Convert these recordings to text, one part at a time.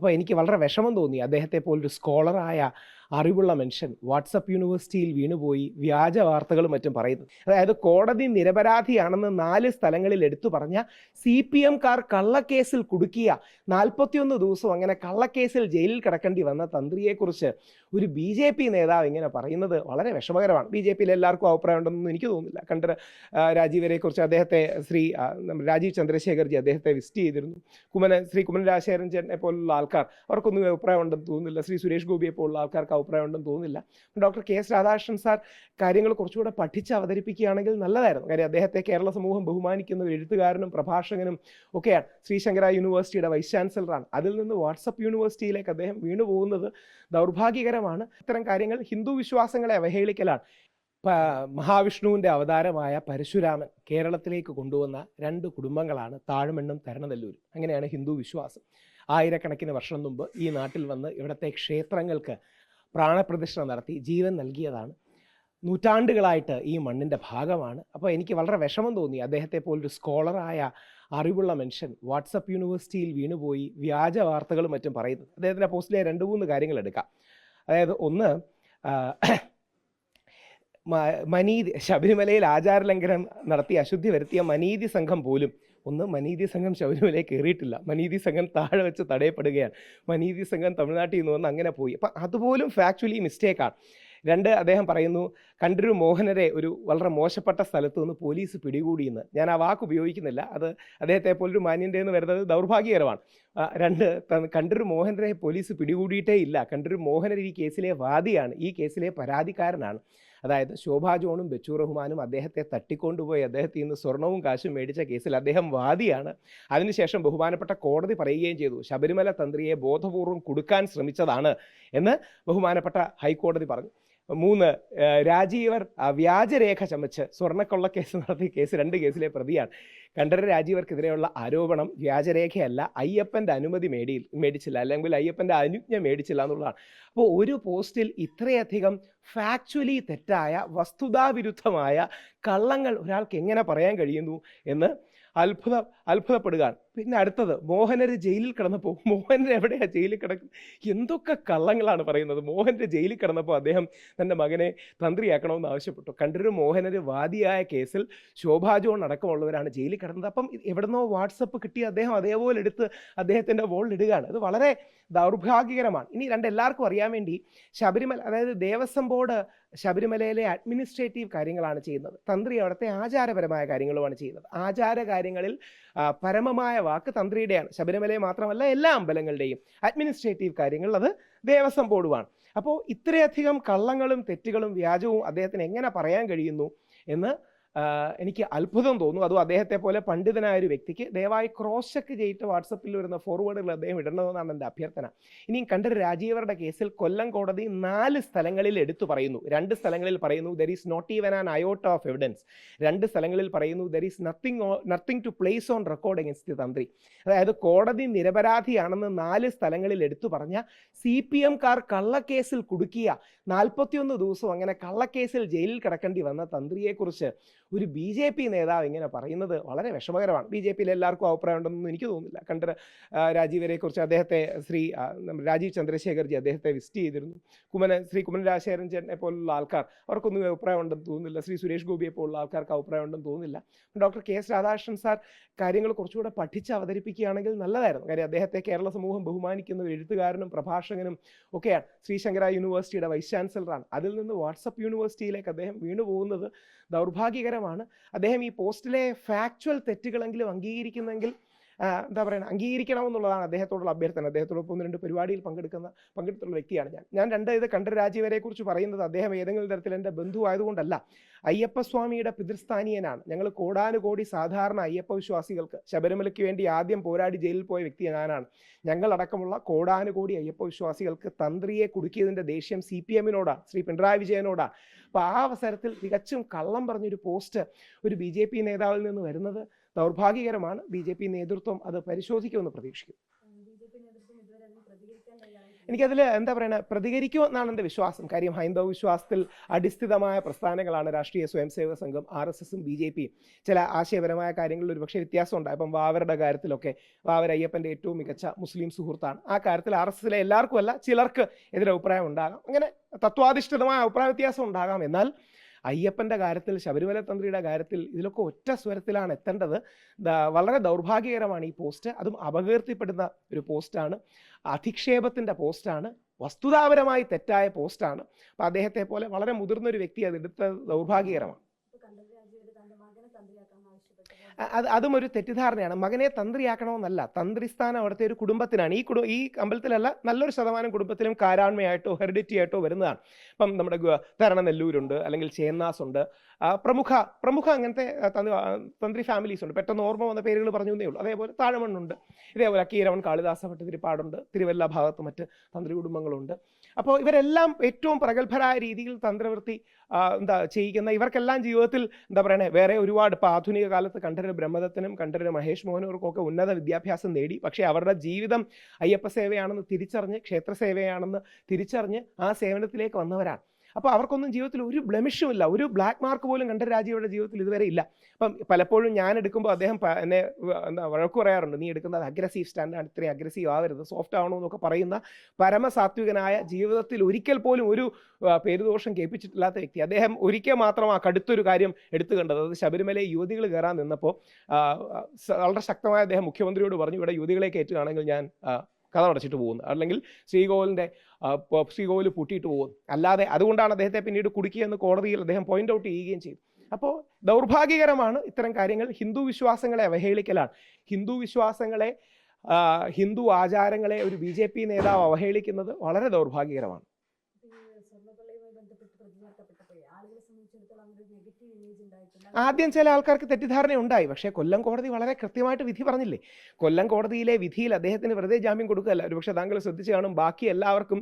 അപ്പോൾ എനിക്ക് വളരെ വിഷമം തോന്നി. അദ്ദേഹത്തെ പോലൊരു സ്കോളറായ അറിവുള്ള മനുഷ്യൻ വാട്സപ്പ് യൂണിവേഴ്സിറ്റിയിൽ വീണുപോയി വ്യാജ വാർത്തകളും മറ്റും പറയുന്നു. അതായത് കോടതി നിരപരാധിയാണെന്ന് 4 സ്ഥലങ്ങളിൽ എടുത്തു പറഞ്ഞ CPM-കാർ കള്ളക്കേസിൽ കുടുക്കിയ 41 ദിവസം അങ്ങനെ കള്ളക്കേസിൽ ജയിലിൽ കിടക്കേണ്ടി വന്ന തന്ത്രിയെക്കുറിച്ച് ഒരു BJP നേതാവ് ഇങ്ങനെ പറയുന്നത് വളരെ വിഷമകരമാണ്. BJPയിൽ എല്ലാവർക്കും അഭിപ്രായം ഉണ്ടെന്നൊന്നും എനിക്ക് തോന്നുന്നില്ല. രാജീവരെക്കുറിച്ച് അദ്ദേഹത്തെ രാജീവ് ചന്ദ്രശേഖർജി അദ്ദേഹത്തെ വിസിറ്റ് ചെയ്തിരുന്നു. ശ്രീ കുമ്മനം രാജശേഖരൻ ചേട്ടനെ പോലുള്ള ആൾക്കാർ അവർക്കൊന്നും അഭിപ്രായം ഉണ്ടെന്ന് തോന്നുന്നില്ല. ശ്രീ സുരേഷ് ഗോപിയെ പോലുള്ള ആൾക്കാർക്ക് അഭിപ്രായം ഉണ്ടെന്ന് തോന്നുന്നില്ല. ഡോക്ടർ KS രാധാകൃഷ്ണൻ സാർ കാര്യങ്ങൾ കുറച്ചുകൂടെ പഠിച്ച് അവതരിപ്പിക്കുകയാണെങ്കിൽ നല്ലതായിരുന്നു. കാര്യം അദ്ദേഹത്തെ കേരള സമൂഹം ബഹുമാനിക്കുന്ന ഒരു എഴുത്തുകാരനും പ്രഭാഷകനും ഒക്കെയാണ്. ശ്രീശങ്കര യൂണിവേഴ്സിറ്റിയുടെ വൈസ് ചാൻസലറാണ്. അതിൽ നിന്ന് വാട്സപ്പ് യൂണിവേഴ്സിറ്റിയിലേക്ക് അദ്ദേഹം വീണുപോകുന്നത് ദൗർഭാഗ്യകരമാണ്. ഇത്തരം കാര്യങ്ങൾ ഹിന്ദു വിശ്വാസങ്ങളെ അവഹേളിക്കലാണ്. മഹാവിഷ്ണുവിൻ്റെ അവതാരമായ പരശുരാമൻ കേരളത്തിലേക്ക് കൊണ്ടുവന്ന 2 കുടുംബങ്ങളാണ് താഴമണ്ണും തരണനെല്ലൂരും. അങ്ങനെയാണ് ഹിന്ദു വിശ്വാസം. ആയിരക്കണക്കിന് വർഷം മുമ്പ് ഈ നാട്ടിൽ വന്ന് ഇവിടുത്തെ ക്ഷേത്രങ്ങൾക്ക് പ്രാണപ്രതിഷ്ഠ നടത്തി ജീവൻ നൽകിയതാണ്. നൂറ്റാണ്ടുകളായിട്ട് ഈ മണ്ണിൻ്റെ ഭാഗമാണ്. അപ്പോൾ എനിക്ക് വളരെ വിഷമം തോന്നി. അദ്ദേഹത്തെ പോലൊരു സ്കോളറായ അറിവുള്ള മനുഷ്യൻ വാട്സപ്പ് യൂണിവേഴ്സിറ്റിയിൽ വീണുപോയി വ്യാജ വാർത്തകളും മറ്റും പറയുന്നത്. അദ്ദേഹത്തിൻ്റെ പോസ്റ്റിലെ 2-3 കാര്യങ്ങൾ എടുക്കാം. അതായത് ഒന്ന്, ശബരിമലയിൽ ആചാരലംഘനം നടത്തി അശുദ്ധി വരുത്തിയ മനീതി സംഘം പോലും മനീതി സംഘം ശബരിമലയിൽ കയറിയിട്ടില്ല. മനീതി സംഘം താഴെ വെച്ച് തടയപ്പെടുകയാണ്. മനീതി സംഘം തമിഴ്നാട്ടിൽ നിന്ന് വന്ന് അങ്ങനെ പോയി. അപ്പം അതുപോലും ഫാക്ച്വലി മിസ്റ്റേക്കാണ്. 2, അദ്ദേഹം പറയുന്നു കണ്ടൊരു മോഹനരെ ഒരു വളരെ മോശപ്പെട്ട സ്ഥലത്തു നിന്ന് പോലീസ് പിടികൂടിയെന്ന്. ഞാൻ ആ വാക്ക് ഉപയോഗിക്കുന്നില്ല. അത് അദ്ദേഹത്തെ പോലൊരു മാന്യൻ്റെ എന്ന് വരുന്നത് ദൗർഭാഗ്യകരമാണ്. 2, കണ്ടൊരു മോഹനരെ പോലീസ് പിടികൂടിയിട്ടേ ഇല്ല. കണ്ടൊരു മോഹനർ ഈ കേസിലെ വാദിയാണ്, ഈ കേസിലെ പരാതിക്കാരനാണ്. അതായത് ശോഭാ ജോണും ബച്ചൂർ റഹ്മാനും അദ്ദേഹത്തെ തട്ടിക്കൊണ്ടുപോയി അദ്ദേഹത്തിൽ നിന്ന് സ്വർണവും കാശും മേടിച്ച കേസിൽ അദ്ദേഹം വാദിയാണ്. അതിനുശേഷം ബഹുമാനപ്പെട്ട കോടതി പറയുകയും ചെയ്തു ശബരിമല തന്ത്രിയെ ബോധപൂർവം കുടുക്കാൻ ശ്രമിച്ചതാണ് എന്ന് ബഹുമാനപ്പെട്ട ഹൈക്കോടതി പറഞ്ഞു. 3, രാജീവർ വ്യാജരേഖ ചമച്ച് സ്വർണ്ണക്കൊള്ള കേസ് നടത്തിയ കേസ് 2 കേസിലെ പ്രതിയാണ്. കണ്ഠരര് രാജീവർക്കെതിരെയുള്ള ആരോപണം വ്യാജരേഖയല്ല, അയ്യപ്പൻ്റെ അനുമതി മേടിച്ചില്ല, അല്ലെങ്കിൽ അയ്യപ്പൻ്റെ അനുജ്ഞ മേടിച്ചില്ല എന്നുള്ളതാണ്. അപ്പോൾ ഒരു പോസ്റ്റിൽ ഇത്രയധികം ഫാക്ച്വലി തെറ്റായ വസ്തുതാവിരുദ്ധമായ കള്ളങ്ങൾ ഒരാൾക്ക് എങ്ങനെ പറയാൻ കഴിയുന്നു എന്ന് അത്ഭുതപ്പെടുകയാണ്. പിന്നെ അടുത്തത്, മോഹനര് ജയിലിൽ കിടന്നപ്പോൾ, മോഹനര് എവിടെയാണ് ജയിലിൽ കിടക്കുന്നത്? എന്തൊക്കെ കള്ളങ്ങളാണ് പറയുന്നത്. മോഹനര് ജയിലിൽ കിടന്നപ്പോൾ അദ്ദേഹം തൻ്റെ മകനെ തന്ത്രിയാക്കണമെന്ന് ആവശ്യപ്പെട്ടു. കണ്ടൊരു മോഹനര് വാദിയായ കേസിൽ ശോഭാ ജോൺ അടക്കമുള്ളവരാണ് ജയിലിൽ കിടന്നത്. അപ്പം എവിടുന്നോ വാട്സപ്പ് കിട്ടി അദ്ദേഹം അതേപോലെ എടുത്ത് അദ്ദേഹത്തിൻ്റെ വോളിലിടുകയാണ്. അത് വളരെ ദൗർഭാഗ്യകരമാണ്. ഇനി എല്ലാവർക്കും അറിയാൻ വേണ്ടി, ശബരിമല, അതായത് ദേവസ്വം ബോർഡ് ശബരിമലയിലെ അഡ്മിനിസ്ട്രേറ്റീവ് കാര്യങ്ങളാണ് ചെയ്യുന്നത്. തന്ത്രി അവിടുത്തെ ആചാരപരമായ കാര്യങ്ങളുമാണ് ചെയ്യുന്നത്. ആചാര കാര്യങ്ങളിൽ പരമമായ വാക്ക് തന്ത്രിയുടെയാണ്. ശബരിമലയെ മാത്രമല്ല എല്ലാ അമ്പലങ്ങളുടെയും അഡ്മിനിസ്ട്രേറ്റീവ് കാര്യങ്ങൾ അത് ദേവസ്വം ബോർഡുമാണ്. അപ്പോൾ ഇത്രയധികം കള്ളങ്ങളും തെറ്റുകളും വ്യാജവും അദ്ദേഹത്തിന് എങ്ങനെ പറയാൻ കഴിയുന്നു എന്ന് എനിക്ക് അത്ഭുതം തോന്നുന്നു. അതും അദ്ദേഹത്തെ പോലെ പണ്ഡിതനായ ഒരു വ്യക്തിക്ക് ദയവായി ക്രോസ് ചെക്ക് ചെയ്തിട്ട് വാട്സപ്പിൽ വരുന്ന ഫോർവേഡുകൾ അദ്ദേഹം ഇടണമെന്നാണ് എൻ്റെ അഭ്യർത്ഥന. ഇനിയും കണ്ടൊരു രാജീവരുടെ കേസിൽ കൊല്ലം കോടതി 4 സ്ഥലങ്ങളിൽ എടുത്തു പറയുന്നു. 2 സ്ഥലങ്ങളിൽ പറയുന്നു there is not even an iota of evidence. 2 സ്ഥലങ്ങളിൽ പറയുന്നു there is nothing to place on record against the tantri. അതായത് കോടതി നിരപരാധിയാണെന്ന് 4 സ്ഥലങ്ങളിൽ എടുത്തു പറഞ്ഞ CPM-കാർ കള്ളക്കേസിൽ കുടുക്കിയ 41 ദിവസം അങ്ങനെ കള്ളക്കേസിൽ ജയിലിൽ കിടക്കേണ്ടി വന്ന തന്ത്രിയെക്കുറിച്ച് ഒരു BJP നേതാവ് ഇങ്ങനെ പറയുന്നത് വളരെ വിഷമകരമാണ്. BJPയിൽ എല്ലാവർക്കും അഭിപ്രായം ഉണ്ടെന്നൊന്നും എനിക്ക് തോന്നുന്നില്ല. രാജീവരെക്കുറിച്ച് അദ്ദേഹത്തെ രാജീവ് ചന്ദ്രശേഖർജി അദ്ദേഹത്തെ വിസിറ്റ് ചെയ്തിരുന്നു. ശ്രീ കുമ്മനം രാജശേഖരൻ ചേട്ടനെ പോലുള്ള ആൾക്കാർ അവർക്കൊന്നും അഭിപ്രായം ഉണ്ടെന്ന് തോന്നുന്നില്ല. ശ്രീ സുരേഷ് ഗോപിയെ പോലുള്ള ആൾക്കാർക്ക് അഭിപ്രായം ഉണ്ടെന്ന് തോന്നുന്നില്ല. ഡോക്ടർ KS രാധാകൃഷ്ണൻ സാർ കാര്യങ്ങൾ കുറച്ചുകൂടെ പഠിച്ച് അവതരിപ്പിക്കുകയാണെങ്കിൽ നല്ലതായിരുന്നു. കാര്യം അദ്ദേഹത്തെ കേരള സമൂഹം ബഹുമാനിക്കുന്ന ഒരു എഴുത്തുകാരനും പ്രഭാഷകനും ഒക്കെയാണ്. ശ്രീശങ്കര യൂണിവേഴ്സിറ്റിയുടെ വൈസ് ചാൻസലറാണ്. അതിൽ നിന്ന് വാട്സപ്പ് യൂണിവേഴ്സിറ്റിയിലേക്ക് അദ്ദേഹം വീണുപോകുന്നത് ദൗർഭാഗ്യകരമാണ്. അദ്ദേഹം ഈ പോസ്റ്റിലെ ഫാക്ച്വൽ തെറ്റുകളെങ്കിലും അംഗീകരിക്കുന്നെങ്കിൽ അംഗീകരിക്കണമെന്നുള്ളതാണ് അദ്ദേഹത്തോടുള്ള അഭ്യർത്ഥന. അദ്ദേഹത്തോടൊപ്പം 1-2 പരിപാടിയിൽ പങ്കെടുത്തുള്ള വ്യക്തിയാണ് ഞാൻ. ഇത് കണ്ഠരര് രാജീവരെ കുറിച്ച് പറയുന്നത് അദ്ദേഹം ഏതെങ്കിലും തരത്തിൽ എൻ്റെ ബന്ധു ആയതുകൊണ്ടല്ല. അയ്യപ്പസ്വാമിയുടെ പിതൃസ്ഥാനീയനാണ്. ഞങ്ങൾ കോടാനുകോടി സാധാരണ അയ്യപ്പ വിശ്വാസികൾക്ക് ശബരിമലയ്ക്ക് വേണ്ടി ആദ്യം പോരാടി ജയിലിൽ പോയ വ്യക്തി ഞാനാണ്. ഞങ്ങളടക്കമുള്ള കോടാനുകോടി അയ്യപ്പ വിശ്വാസികൾക്ക് തന്ത്രിയെ കുടുക്കിയതിൻ്റെ ദേഷ്യം CPM-നോടാണ്, ശ്രീ പിണറായി വിജയനോടാണ്. അപ്പോൾ ആ അവസരത്തിൽ തികച്ചും കള്ളം പറഞ്ഞൊരു പോസ്റ്റ് ഒരു BJP നേതാവിൽ നിന്ന് വരുന്നത് ദൗർഭാഗ്യകരമാണ്. BJP നേതൃത്വം അത് പരിശോധിക്കുമെന്ന് പ്രതീക്ഷിക്കുന്നു. എനിക്കതിൽ എന്താ പറയുക, പ്രതികരിക്കുമെന്നാണ് എൻ്റെ വിശ്വാസം. കാര്യം ഹൈന്ദവ വിശ്വാസത്തിൽ അടിസ്ഥിതമായ പ്രസ്ഥാനങ്ങളാണ് രാഷ്ട്രീയ സ്വയംസേവക സംഘം, RSSും BJPയും. ചില ആശയപരമായ കാര്യങ്ങളിൽ ഒരുപക്ഷെ വ്യത്യാസമുണ്ട്. ഇപ്പം വാവരുടെ കാര്യത്തിലൊക്കെ വാവർ അയ്യപ്പൻ്റെ ഏറ്റവും മികച്ച മുസ്ലിം സുഹൃത്താണ്. ആ കാര്യത്തിൽ RSSലെ എല്ലാവർക്കും അല്ല, ചിലർക്ക് എതിരഭിപ്രായം ഉണ്ടാകാം. അങ്ങനെ തത്വാധിഷ്ഠിതമായ അഭിപ്രായ വ്യത്യാസം ഉണ്ടാകാം. എന്നാൽ അയ്യപ്പൻ്റെ കാര്യത്തിൽ, ശബരിമല തന്ത്രിയുടെ കാര്യത്തിൽ ഇതിലൊക്കെ ഒറ്റ സ്വരത്തിലാണ് എത്തേണ്ടത്. വളരെ ദൗർഭാഗ്യകരമാണ് ഈ പോസ്റ്റ്. അതും അപകീർത്തിപ്പെടുന്ന ഒരു പോസ്റ്റാണ്, അധിക്ഷേപത്തിൻ്റെ പോസ്റ്റാണ്, വസ്തുതാപരമായി തെറ്റായ പോസ്റ്റാണ്. അപ്പോൾ അദ്ദേഹത്തെ പോലെ വളരെ മുതിർന്നൊരു വ്യക്തി അതെടുത്തത് ദൗർഭാഗ്യകരമാണ്. അതും ഒരു തെറ്റിദ്ധാരണയാണ്. മകനെ തന്ത്രിയാക്കണമെന്നല്ല, തന്ത്രിസ്ഥാനം അവിടുത്തെ ഒരു കുടുംബത്തിനാണ്. ഈ അമ്പലത്തിലല്ല, നല്ലൊരു ശതമാനം കുടുംബത്തിലും കാരാണ്മയായിട്ടോ ഹെറിഡിറ്റി ആയിട്ടോ വരുന്നതാണ്. ഇപ്പം നമ്മുടെ തരണനെല്ലൂരുണ്ട്, അല്ലെങ്കിൽ ചേന്നാസ് ഉണ്ട്, പ്രമുഖ അങ്ങനത്തെ തന്ത്രി ഫാമിലീസ് ഉണ്ട്. പെട്ടെന്ന് ഓർമ്മ വന്ന പേരുകൾ പറഞ്ഞു എന്നേ ഉള്ളൂ. അതേപോലെ താഴമണ്ണുണ്ട്, ഇതേപോലെ അക്കീരവൺ കാളിദാസ ഭട്ടതിരിപ്പാടുണ്ട്, തിരുവല്ല ഭാഗത്ത് മറ്റ് തന്ത്രി കുടുംബങ്ങളുണ്ട്. അപ്പോൾ ഇവരെല്ലാം ഏറ്റവും പ്രഗത്ഭരായ രീതിയിൽ തന്ത്രവൃത്തി ചെയ്യിക്കുന്ന, ഇവർക്കെല്ലാം ജീവിതത്തിൽ എന്താ പറയണേ, വേറെ ഒരുപാട് ഇപ്പോൾ ആധുനിക കാലത്ത് കണ്ഠരര് ബ്രഹ്മദത്തനും കണ്ഠരര് മഹേഷ് മോഹനവർക്കൊക്കെ ഉന്നത വിദ്യാഭ്യാസം നേടി. പക്ഷേ അവരുടെ ജീവിതം അയ്യപ്പ സേവയാണെന്ന് തിരിച്ചറിഞ്ഞ്, ക്ഷേത്രസേവയാണെന്ന് തിരിച്ചറിഞ്ഞ് ആ സേവനത്തിലേക്ക് വന്നവരാണ്. അപ്പോൾ അവർക്കൊന്നും ജീവിതത്തിൽ ഒരു ബ്ലെമിഷുമില്ല, ഒരു ബ്ലാക്ക് മാർക്ക് പോലും കണ്ഠരരാജിയുടെ ജീവിതത്തിൽ ഇതുവരെ ഇല്ല. അപ്പം പലപ്പോഴും ഞാൻ എടുക്കുമ്പോൾ അദ്ദേഹം എന്നെ വഴക്ക് പറയാറുണ്ട്, നീ എടുക്കുന്നത് അഗ്രസീവ് സ്റ്റാൻഡാണ്, ഇത്രയും അഗ്രസീവ് ആവരുത്, സോഫ്റ്റ് ആവണമെന്നൊക്കെ പറയുന്ന പരമസാത്വികനായ, ജീവിതത്തിൽ ഒരിക്കൽ പോലും ഒരു പേരുദോഷം കേൾപ്പിച്ചിട്ടില്ലാത്ത വ്യക്തി. അദ്ദേഹം ഒരിക്കൽ മാത്രം ആ കടുത്തൊരു കാര്യം എടുത്തു കണ്ടത്, അത് ശബരിമലയിൽ യുവതികൾ കയറാൻ നിന്നപ്പോൾ വളരെ ശക്തമായ അദ്ദേഹം മുഖ്യമന്ത്രിയോട് പറഞ്ഞു, ഇവിടെ യുവതികളെ കയറ്റുകയാണെങ്കിൽ ഞാൻ കഥ അടച്ചിട്ട് പോകുന്നു, അല്ലെങ്കിൽ ശ്രീകോവിൽ പൂട്ടിയിട്ട് പോകുന്നു. അല്ലാതെ അതുകൊണ്ടാണ് അദ്ദേഹത്തെ പിന്നീട് കുടുക്കിയെന്ന് കോടതിയിൽ അദ്ദേഹം പോയിന്റ് ഔട്ട് ചെയ്യുകയും ചെയ്തു. അപ്പോൾ ദൗർഭാഗ്യകരമാണ് ഇത്തരം കാര്യങ്ങൾ. ഹിന്ദു വിശ്വാസങ്ങളെ അവഹേളിക്കലാണ്. ഹിന്ദു വിശ്വാസങ്ങളെ, ഹിന്ദു ആചാരങ്ങളെ ഒരു BJP നേതാവ് അവഹേളിക്കുന്നത് വളരെ ദൗർഭാഗ്യകരമാണ്. ആദ്യം ചില ആൾക്കാർക്ക് തെറ്റിദ്ധാരണ ഉണ്ടായി. പക്ഷേ കൊല്ലം കോടതി വളരെ കൃത്യമായിട്ട് വിധി പറഞ്ഞില്ലേ. കൊല്ലം കോടതിയിലെ വിധിയിൽ അദ്ദേഹത്തിന് വെറുതെ ജാമ്യം കൊടുക്കുകയല്ല. ഒരുപക്ഷെ താങ്കൾ ശ്രദ്ധിച്ച് കാണും, ബാക്കി എല്ലാവർക്കും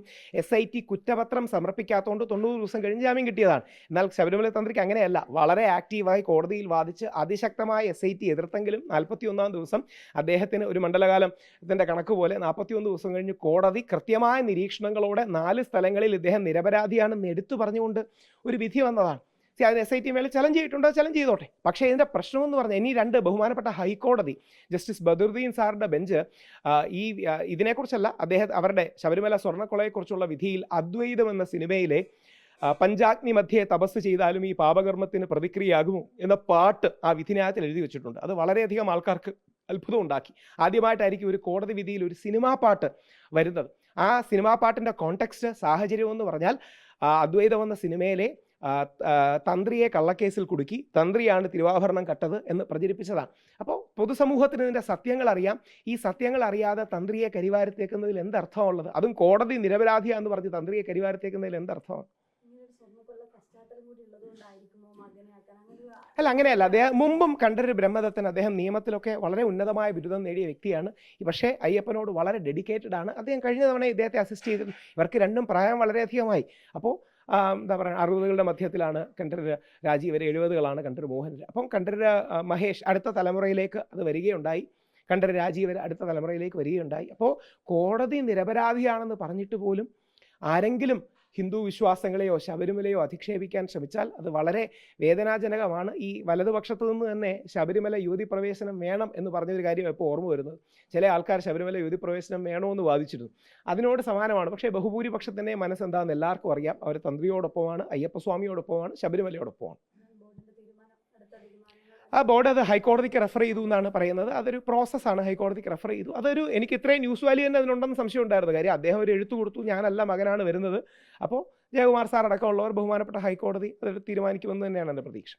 SIT കുറ്റപത്രം സമർപ്പിക്കാത്തതുകൊണ്ട് 90 ദിവസം കഴിഞ്ഞ് ജാമ്യം കിട്ടിയതാണ്. എന്നാൽ ശബരിമല തന്ത്രിക്ക് അങ്ങനെയല്ല. വളരെ ആക്റ്റീവായി കോടതിയിൽ വാദിച്ച് അതിശക്തമായ SIT എതിർത്തെങ്കിലും 41-ാം ദിവസം അദ്ദേഹത്തിന് ഒരു മണ്ഡലകാലത്തിൻ്റെ കണക്ക് പോലെ 41 ദിവസം കഴിഞ്ഞ് കോടതി കൃത്യമായ നിരീക്ഷണങ്ങളോടെ 4 സ്ഥലങ്ങളിൽ ഇദ്ദേഹം നിരപരാധിയാണെന്ന് എടുത്തു പറഞ്ഞുകൊണ്ട് ഒരു വിധി വന്നതാണ്. അതിന് SIT മേളിൽ ചലഞ്ച് ചെയ്തിട്ടുണ്ടോ, ചലഞ്ച് ചെയ്തോട്ടെ. പക്ഷേ ഇതിൻ്റെ പ്രശ്നമെന്ന് പറഞ്ഞാൽ, ഇനി 2 ബഹുമാനപ്പെട്ട ഹൈക്കോടതി ജസ്റ്റിസ് ബദറുദ്ദീൻ സാറിൻ്റെ ബെഞ്ച് ഇതിനെക്കുറിച്ചല്ല, അവരുടെ ശബരിമല സ്വർണ്ണക്കൊളയെക്കുറിച്ചുള്ള വിധിയിൽ അദ്വൈതം എന്ന സിനിമയിലെ പഞ്ചാഗ്നി മധ്യേ തപസ് ചെയ്താലും ഈ പാപകർമ്മത്തിന് പ്രതിക്രിയയാകുമോ എന്ന പാട്ട് ആ വിധിന്യായത്തിൽ എഴുതി വെച്ചിട്ടുണ്ട്. അത് വളരെയധികം ആൾക്കാർക്ക് അത്ഭുതം ഉണ്ടാക്കി. ആദ്യമായിട്ടായിരിക്കും ഒരു കോടതി വിധിയിൽ ഒരു സിനിമാ പാട്ട് വരുന്നത്. ആ സിനിമാ പാട്ടിൻ്റെ കോണ്ടെക്സ്റ്റ്, സാഹചര്യം എന്ന് പറഞ്ഞാൽ അദ്വൈതം എന്ന സിനിമയിലെ തന്ത്രിയെ കള്ളക്കേസിൽ കുടുക്കി, തന്ത്രിയാണ് തിരുവാഭരണം കട്ടത് എന്ന് പ്രചരിപ്പിച്ചതാണ്. അപ്പോൾ പൊതുസമൂഹത്തിന് ഇതിൻ്റെ സത്യങ്ങൾ അറിയാം. ഈ സത്യങ്ങൾ അറിയാതെ തന്ത്രിയെ കരിവാരത്തേക്കുന്നതിൽ എന്തർത്ഥമുള്ളത്? അതും കോടതി നിരപരാധിയാന്ന് പറഞ്ഞ് തന്ത്രിയെ കരിവാരത്തേക്കുന്നതിൽ എന്തർത്ഥമാണ്? അല്ല, അങ്ങനെയല്ല. അദ്ദേഹം മുമ്പും കണ്ഠരര് ബ്രഹ്മദത്തൻ, അദ്ദേഹം നിയമത്തിലൊക്കെ വളരെ ഉന്നതമായ ബിരുദം നേടിയ വ്യക്തിയാണ്. പക്ഷേ അയ്യപ്പനോട് വളരെ ഡെഡിക്കേറ്റഡ് ആണ്. അദ്ദേഹം കഴിഞ്ഞ തവണ ഇദ്ദേഹത്തെ അസിസ്റ്റ് ചെയ്തിരുന്നു. ഇവർക്ക് രണ്ടും പ്രായം വളരെയധികമായി. അപ്പോൾ എന്താ പറയുക, 60കളുടെ മധ്യത്തിലാണ് കണ്ഠരര് രാജി, ഇവർ 70കളാണ് കണ്ഠരര് മോഹനര്. അപ്പം കണ്ഠരര് മഹേഷ് അടുത്ത തലമുറയിലേക്ക് അത് വരികയുണ്ടായി. കണ്ഠരര് രാജി ഇവർ അടുത്ത തലമുറയിലേക്ക് വരികയുണ്ടായി. അപ്പോൾ കോടതി നിരപരാധിയാണെന്ന് പറഞ്ഞിട്ട് പോലും ആരെങ്കിലും ഹിന്ദു വിശ്വാസങ്ങളെയോ ശബരിമലയോ അധിക്ഷേപിക്കാൻ ശ്രമിച്ചാൽ അത് വളരെ വേദനാജനകമാണ്. ഈ വലതുപക്ഷത്തു നിന്ന് തന്നെ ശബരിമല യുവതി പ്രവേശനം വേണം എന്ന് പറഞ്ഞൊരു കാര്യം ഇപ്പോൾ ഓർമ്മ വരുന്നത്. ചില ആൾക്കാർ ശബരിമല യുവതി പ്രവേശനം വേണമെന്ന് വാദിച്ചിരുന്നു. അതിനോട് സമാനമാണ്. പക്ഷേ ബഹുഭൂരിപക്ഷത്തിൻ്റെ മനസ്സെന്താണെന്ന് എല്ലാവർക്കും അറിയാം. അവർ തന്ത്രിയോടൊപ്പമാണ്, അയ്യപ്പസ്വാമിയോടൊപ്പമാണ്, ശബരിമലയോടൊപ്പമാണ്. ആ ബോർഡ് അത് ഹൈക്കോടതിക്ക് റെഫർ ചെയ്തു എന്നാണ് പറയുന്നത്. അതൊരു പ്രോസസ്സാണ്, ഹൈക്കോടതിക്ക് റെഫർ ചെയ്തു. എനിക്ക് ഇത്രയും ന്യൂസ് വാല്യൂ തന്നെ അതിനുണ്ടെന്ന് സംശയം ഉണ്ടായിരുന്നു. കാര്യം അദ്ദേഹം ഒരു എഴുത്തു കൊടുത്തു, ഞാനല്ല മകനാണ് വരുന്നത്. അപ്പോൾ ജയകുമാർ സാർ അടക്കമുള്ളവർ, ബഹുമാനപ്പെട്ട ഹൈക്കോടതി അതൊരു തീരുമാനിക്കുമെന്ന് തന്നെയാണ് എൻ്റെ പ്രതീക്ഷ.